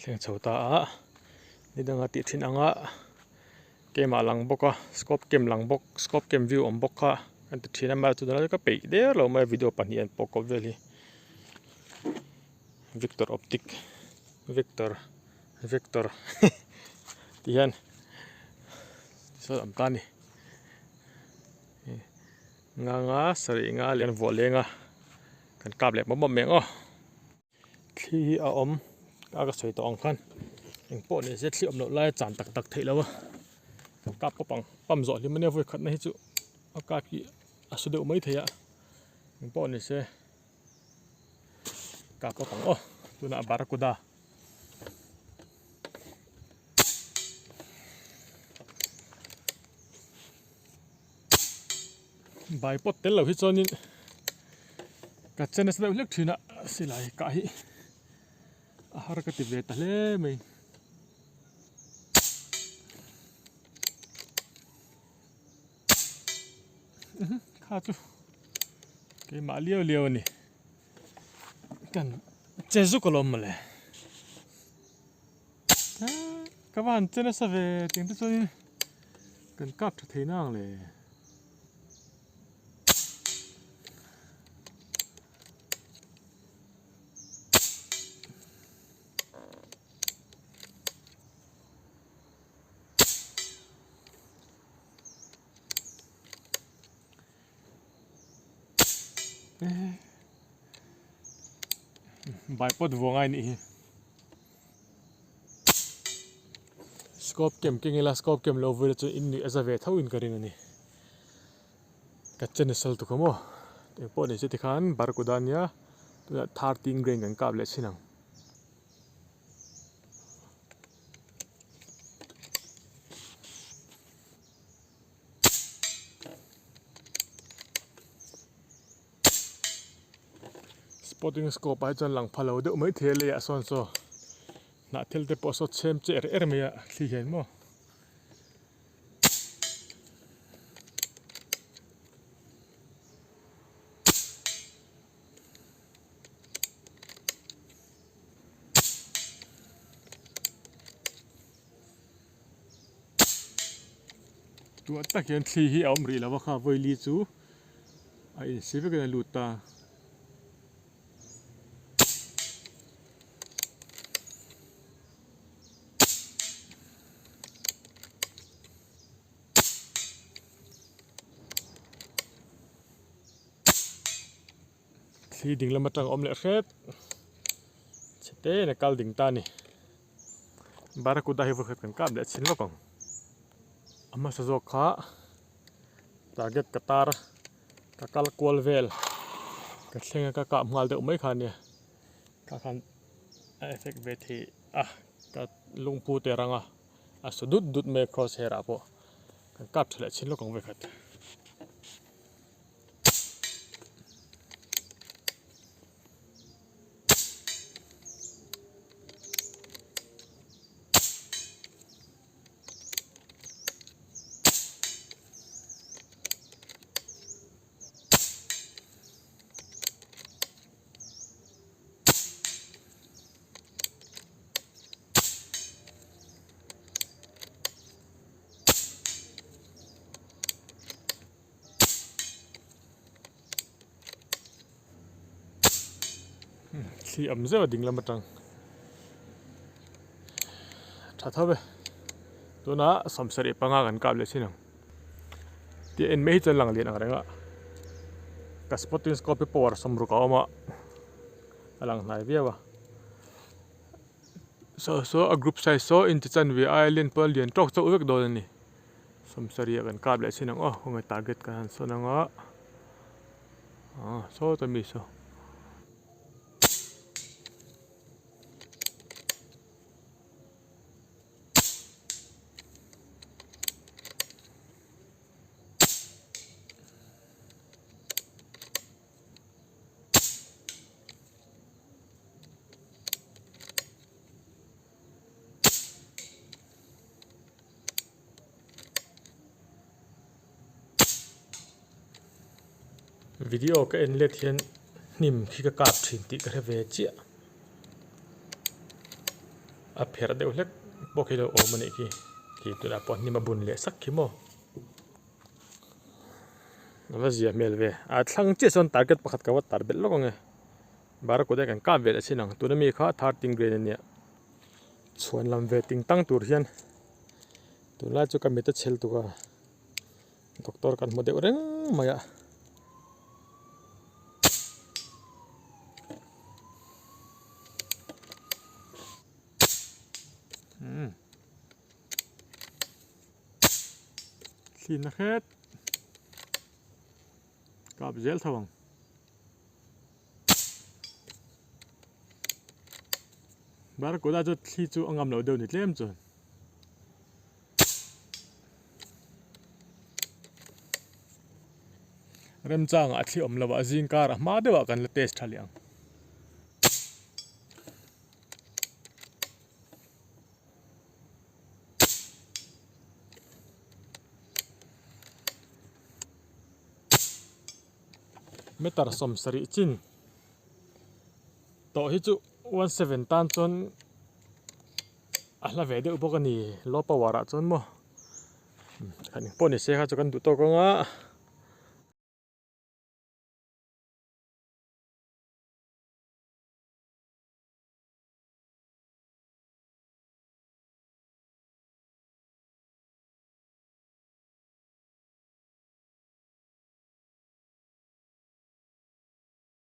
thleng chhota a ni danga ti thin anga kem a lang boka scope kem lang bok scope kem view om boka an ti thina mal chu dana ka pe de lo mai video pani an poko veli Victor Optic Victor tihan so am tani nga sari nga lian volenga kan kap le mom meng o thi a om aga soi to ong khan eng po ne se thli om lo lai chan tak tak thei lawa kap pa pang pam zo li mane voi khat na hi chu aka ki asu de mai theya eng po ne se kap pa pang o tuna barakuda bai pot tel lo hi chonin ka chen se lo lek thina silai ka hi a har ka ti ve ta hle mai kha chu ke ma liao ni kan chezu kolom male các bạn trên nó sẽ về tiếng tức cho cần cắt thế nào để bài pot vuông ai nị scope kem kinh là scope kem lâu vừa cho in nị ra về thâu in cái này nè cái chân sel tụ không ô thì pot này sẽ thì khán barakuda nhá là thar tin grain cái cáp lại xin nào spotting scope ai chân lăng phalo đỡ mấy thế lệ son so nãy theo તે પોસો છેમ ચેર એરમિયા લીહે મો tua ta kian thi hi om ri lawa kha voi li chu ai sive kan luta thì đỉnh là mặt trăng om lệ khét thế này cao đỉnh ta này barakuda hi vừa cần cam lệ chín vào cổng amma sa zo kha target qatar kakal kwal vel ka thlenga ka ka mal de mai khan ne ka khan effect ve thi ka lungpu te ranga su dut me cross hair apo kan kap thla chin lo kong ve khat thì ẩm rất là đỉnh là mặt trăng thật thôi tôi nói sắm sợi băng ngang cáp lại xin nào thì em mấy chân lằng liền ở đây ạ cái spotting scope power sắm rồi có mà lằng này biết so a group size so in chân vì island pearl liền tróc cho ước đồ này sắm sợi gần cáp lại xin nào không người target cái so nào so tôi mi so video cái en let hian nim khi ka kap thin ti ka ve chia a pher deuh hlek pokilo o mani ki tuna pon ni mabun le sak khimo nama zia mel ve a thlang che son target pakhat ka wa tarbel lokong e bara ko de kan ka vel chinang tuna mi kha thar ting grade ania chuan lam ve ting tang tur hian tula chu ka mita chel tu ka doctor kan mo de reng maya thin na khet kap zel thawang bara ko da chu thli chu angam lo deuh ni tlem chu rem chang a thli om lawa zing kar ma dewa kan la test thaliang metar som sari chin to hi chu 17 tan chon ala ve de ubokani lo pawara chon mo kan poni se kha chu kan du to ko nga